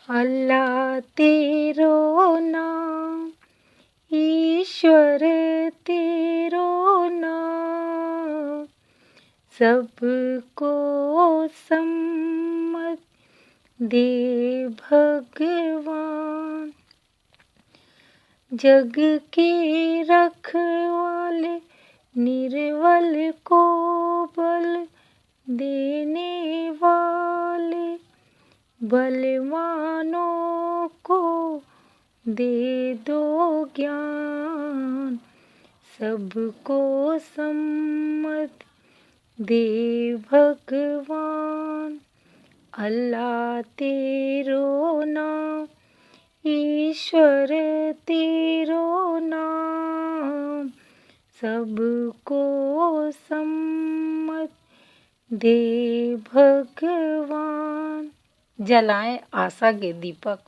अल्लाह तेरो नाम, ईश्वर तेरो नाम, सबको सम्मत दे भगवान। जग के रखवाले, निर्बल को बल देने वाले, बलवानों को दे दो ज्ञान, सबको सम्मत दे भगवान। अल्लाह तेरो नाम, ईश्वर तेरो नाम, सबको सम्मत दे भगवान। जलाएं आशा के दीपक।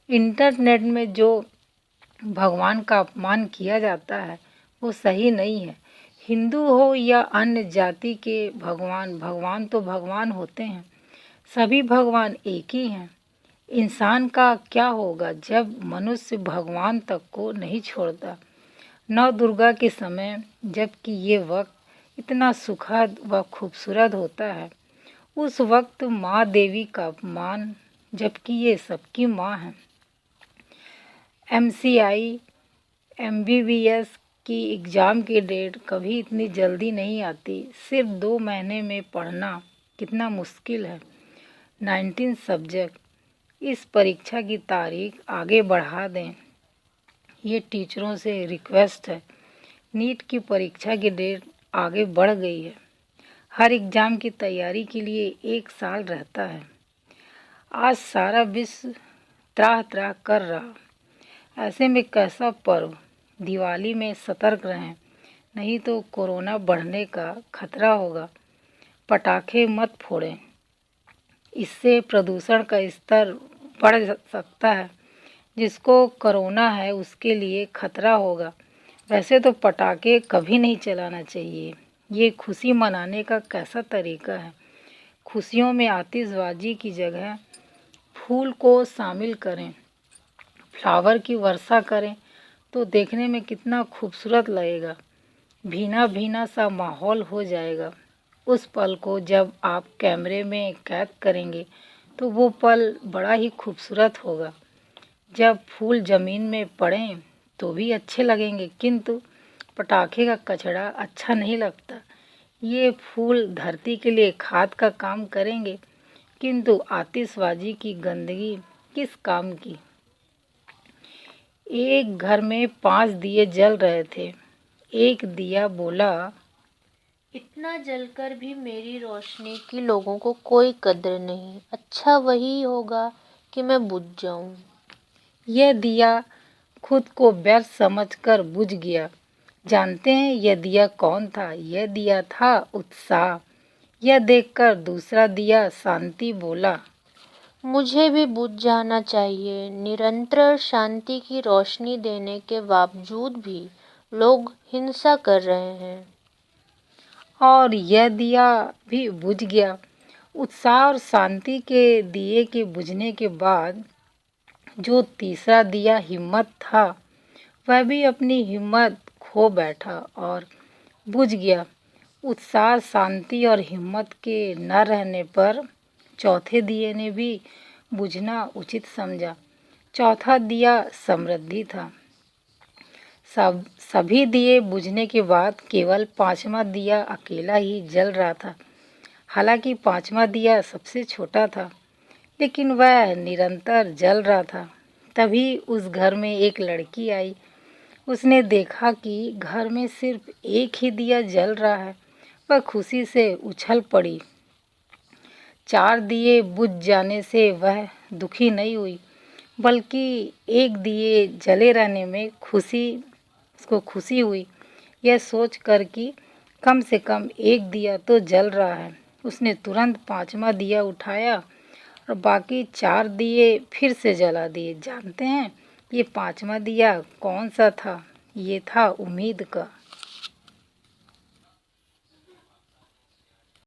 इंटरनेट में जो भगवान का अपमान किया जाता है वो सही नहीं है। हिंदू हो या अन्य जाति के भगवान, भगवान तो भगवान होते हैं। सभी भगवान एक ही हैं। इंसान का क्या होगा जब मनुष्य भगवान तक को नहीं छोड़ता। नव दुर्गा के समय जबकि ये वक्त इतना सुखद व खूबसूरत होता है, उस वक्त माँ देवी का अपमान, जबकि ये सबकी माँ है। MCI MBBS की एग्ज़ाम की डेट कभी इतनी जल्दी नहीं आती। सिर्फ 2 महीने में पढ़ना कितना मुश्किल है। 19 सब्जेक्ट। इस परीक्षा की तारीख आगे बढ़ा दें, ये टीचरों से रिक्वेस्ट है। नीट की परीक्षा की डेट आगे बढ़ गई है। हर एग्ज़ाम की तैयारी के लिए 1 साल रहता है। आज सारा विश्व त्राह त्राह कर रहा। ऐसे में कैसा पर्व। दिवाली में सतर्क रहें, नहीं तो कोरोना बढ़ने का खतरा होगा। पटाखे मत फोड़ें, इससे प्रदूषण का स्तर बढ़ सकता है। जिसको कोरोना है उसके लिए खतरा होगा। वैसे तो पटाखे कभी नहीं चलाना चाहिए। ये खुशी मनाने का कैसा तरीका है। खुशियों में आतिशबाजी की जगह फूल को शामिल करें, फ्लावर की वर्षा करें तो देखने में कितना खूबसूरत लगेगा। भीना भीना सा माहौल हो जाएगा। उस पल को जब आप कैमरे में कैद करेंगे तो वो पल बड़ा ही खूबसूरत होगा। जब फूल ज़मीन में पड़ें तो भी अच्छे लगेंगे, किंतु पटाखे का कचरा अच्छा नहीं लगता। ये फूल धरती के लिए खाद का काम करेंगे, किंतु आतिशबाजी की गंदगी किस काम की। एक घर में 5 दिए जल रहे थे। एक दिया बोला, इतना जलकर भी मेरी रोशनी की लोगों को कोई कद्र नहीं। अच्छा वही होगा कि मैं बुझ जाऊं। यह दिया खुद को व्यर्थ समझकर बुझ गया। जानते हैं यह दिया कौन था? यह दिया था उत्साह। यह देखकर दूसरा दिया शांति बोला, मुझे भी बुझ जाना चाहिए। निरंतर शांति की रोशनी देने के बावजूद भी लोग हिंसा कर रहे हैं। और यह दिया भी बुझ गया। उत्साह और शांति के दिए के बुझने के बाद जो तीसरा दिया हिम्मत था, वह भी अपनी हिम्मत खो बैठा और बुझ गया। उत्साह, शांति और हिम्मत के न रहने पर चौथे दिए ने भी बुझना उचित समझा। चौथा दिया समृद्धि था। सभी दिए बुझने के बाद केवल 5वां दिया अकेला ही जल रहा था। हालांकि 5वां दिया सबसे छोटा था, लेकिन वह निरंतर जल रहा था। तभी उस घर में एक लड़की आई। उसने देखा कि घर में सिर्फ एक ही दिया जल रहा है। वह खुशी से उछल पड़ी। 4 दिए बुझ जाने से वह दुखी नहीं हुई, बल्कि एक दिए जले रहने में उसको खुशी हुई, यह सोचकर कि कम से कम एक दिया तो जल रहा है। उसने तुरंत 5वां दिया उठाया और बाकी 4 दिए फिर से जला दिए। जानते हैं ये 5वां दिया कौन सा था? ये था उम्मीद का।